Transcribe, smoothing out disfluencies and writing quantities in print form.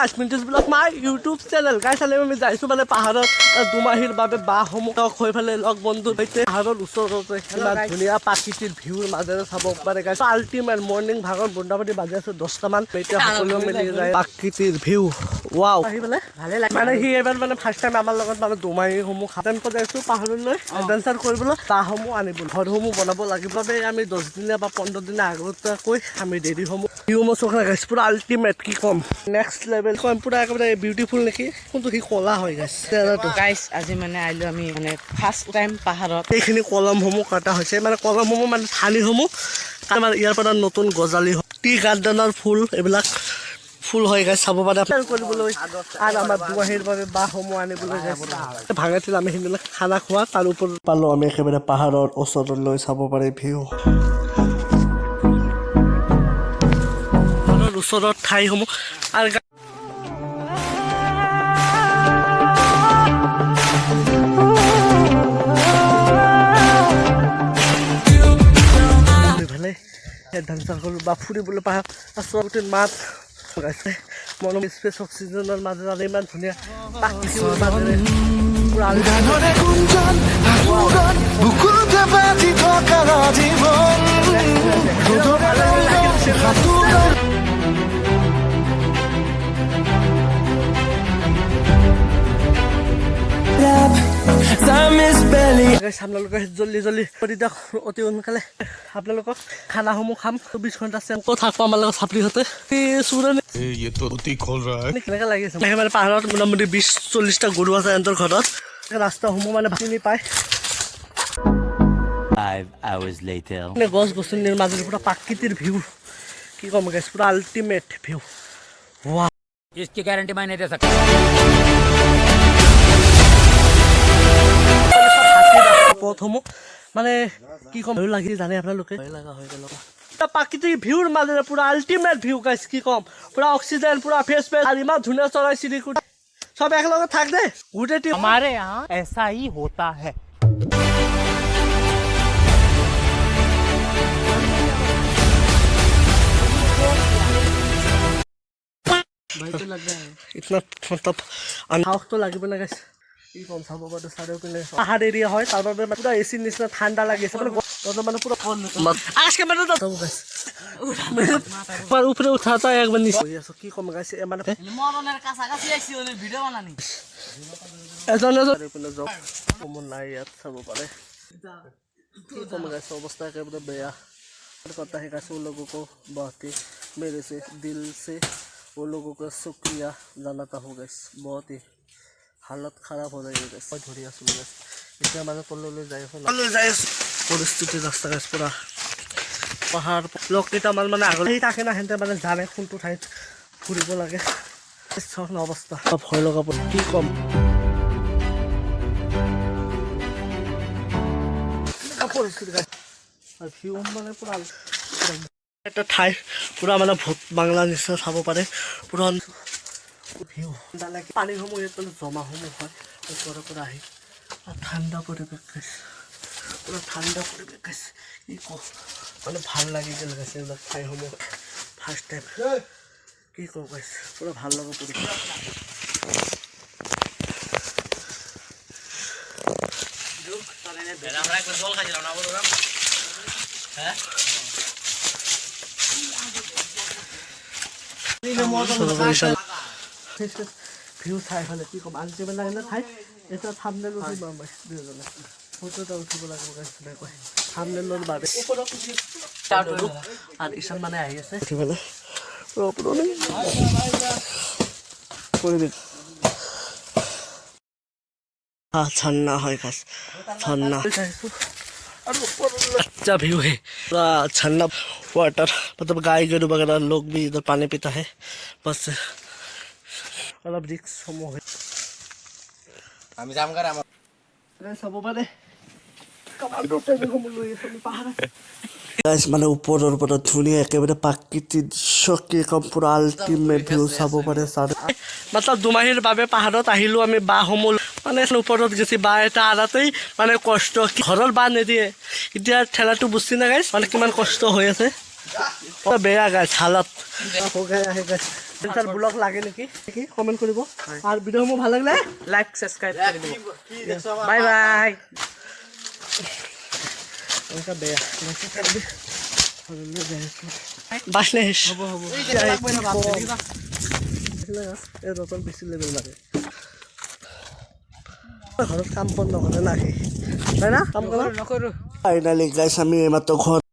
minutes blog my YouTube channel গাইছ চালে আমি যাইছোঁ মানে পাহাৰত দুমাহীৰ বাবে বাঁহসমূহ হৈ পেলে লগ বন্ধু সৈতে পাহাৰৰ ওচৰতে ইমান ধুনীয়া প্ৰাকৃতিক ভিউৰ মাজেৰে চাব পাৰে গাইছ আল্টিমেট মৰ্ণিং ভাগত বন্ধাবাদী বাজি আছে 10টামান এতিয়া সকলোৱে মিলি যায় প্ৰাকৃতিক ভিউ ৱাও আহি পেলাই ভালে লাগে মানে সি এবাৰ মানে ফাৰ্ষ্ট টাইম আমাৰ লগত মানে দুমাহীসমূহ খাটেন যাইছোঁ পাহাৰলৈ এডভেঞ্চাৰ কৰিবলৈ বাঁহসমূহ আনিব ঘৰসমূহ বনাব লাগিব বাবে আমি 10 দিনীয়া বা 15 দিনৰ আগতীয়াকৈ আমি দেৰিসমূহ ভিউসমূহ চোৱা গাইছ পুৰা আল্টিমেট কি ক'ম নেক্সট লেভেল কম পুৰা একেবাৰে বিউটিফুল নেকি কিন্তু সি কলা হৈ গৈছে গাইছ আজি মানে আহিলো আমি মানে ফাৰ্ষ্ট টাইম পাহাৰত এইখিনি কলমসমূহ কাটা হৈছে মানে কলমসমূহ মানে ঠানিসমূহ আমাৰ ইয়াৰ পৰা নতুন গজালি টি গাৰ্ডেনৰ ফুল এইবিলাক ফুল হৈ গাইছ চাব পাৰে কৰিবলৈ আৰু আমাৰ দুমাহীৰ বাবে বাঁহসমূহ আনিবলৈ গাইছে ভাঙাছিল আমি সেইবিলাক খানা খোৱা তাৰ ওপৰত পালোঁ আমি একেবাৰে পাহাৰৰ ওচৰলৈ চাব পাৰে ভিউ ওচৰত ঠাইসমূহ আৰু এডভেঞ্চাৰ কৰোঁ বা ফুৰিবলৈ পাহাৰ আচলতে মাত গাইছে মন স্পেচ অক্সিজেনৰ মাজেৰে আৰু ইমান ধুনীয়া প্ৰাকৃতিৰ মাজেৰে আপোনালোকে জল্দি জল্দি কৰি দিয়ক অতি সোনকালে আপোনালোকক খানাসমূহ খাম 24 ঘণ্টা থাকব আমাৰ লগত চাপৰিহঁতে কেনেকৈ লাগিছে মানে পাহাৰত মোটামুটি 20-40টা গৰু আছে সিহঁতৰ ঘৰত ৰাস্তাসমূহ মানে চিনি পায় 5 hours later গছ গছনিৰ মাজেৰে পুৰা প্ৰাকৃতিৰ ভিউ কি ক'ম গাইছ পুৰা আল্টিমেট ভিউ ৱাও इसकी गारंटी मैं नहीं दे सकता পথসমূহ মানে কি ক'ম ভয় লাগি জানে আপোনালোকে ভয় লগা হৈ গ'ল প্ৰাকৃতিক ভিউৰ মাজেৰে পুৰা আল্টিমেট ভিউ গাইছ কি ক'ম পুৰা অক্সিজেন পুৰা ফ্ৰেছ আৰু ইমান ধুনীয়া চৰাই চিৰিকটি চব একেলগে থাক দে গোটেই हमारे यहाँ ऐसा ही होता है ইतना मतलब সাহসটো লাগিব না গাইছ কি ক'ম চাব পাৰোঁ চাৰিওপিনে পাহাৰ এৰিয়া হয় তাৰ বাবে পুৰা এচিৰ নিচিনা ঠাণ্ডা লাগিছে মানে পুৰা উপৰে উঠাটা একবাৰ নিচে কি কম গাইছে মানে এজন নাই ইয়াত চাব পাৰে কি কম গাইছে অৱস্থা একেবাৰে বেয়া কথা শিকাইছে उन लोगों को बहुत ही मेरे से दिल से वो लोगों का शुक्रिया জানাতা हो गैस बहुत ही हालत खराब हो रही है गैस ধৰি আছোঁ গেছ এতিয়া মানে তললৈ যাই আছোঁ পৰিস্থিতি ৰাস্তা গেছ পুৰা পাহাৰ লগকেইটামান মানে আগলৈ থাকে না সিহঁতে মানে জানে কোনটো ঠাইত ফুৰিব লাগে অৱস্থা ভয় লগাব কি ক'ম পৰিস্থিতি আৰু ভিউ মানে পুৰা এটা ঠাই পুৰা মানে ভূত বাংলা নিচিনা চাব পাৰে পুৰা ভিউ পানীসমূহ ইয়াত মানে জমাসমূহ হয় ওপৰৰ পৰা আহি ঠাণ্ডা পৰিৱেশ গাইছে পুৰা ঠাণ্ডা পৰিৱেশ গাইছে কি কওঁ মানে ভাল লাগি গ'ল গাইছে এইবিলাক ঠাইসমূহ ফাৰ্ষ্ট টাইম কি কওঁ গাইছে পুৰা ভাল লগা পৰিৱেশ ভিউ চাই ফালে কি ক'ম আল্টিমেট লাগিলে ঠাই এটা থাম্বনেল উঠিব মই দুজনে ফটো এটা উঠিব লাগিব গাইছিলে কয় থাম্বনেলৰ বাবে আৰু ঈশান মানে আহি আছে উঠি পেলাই ঝৰ্ণা হয় গাছ ঝৰ্ণা अच्छा व्यू है पूरा झरना वाटर मतलब गाय गरु वगैरह लोग भी इधर पानी पीता है बस मतलब रिक्स समूह है सब মানে ওপৰৰ পৰা ধুনীয়া একেবাৰে প্ৰাকৃতিক দৃশ্য কি ক'ম পুৰা আল্টিমেট ভিউ চাব পাৰে मतलब দুমাহীৰ বাবে পাহাৰত আহিলোঁ আমি বাঁহসমূহ মানে ওপৰত গেছি বাঁহ এটা আৰাতেই মানে কষ্ট ঘৰৰ বাঁহ নিদিয়ে এতিয়া ঠেলাটো বুজি নাগাইছ মানে কিমান কষ্ট হৈ আছে বেয়া গাইছ হালত ব্লগ লাগে নেকি কমেণ্ট কৰিব আৰু ভিডিঅ'সমূহ ভাল লাগিলে লাইক ছাবস্ক্ৰাইব কৰি দিব বাই বাই বেয়া বাছলেছ এই ৰতন বেছি লেভেল লাগে ঘৰত কাম বন নকৰে নাকি হয় না কাম কৰা নকৰোঁ ফাইনালি গাইছ আমি এইমাত্ৰ ঘৰত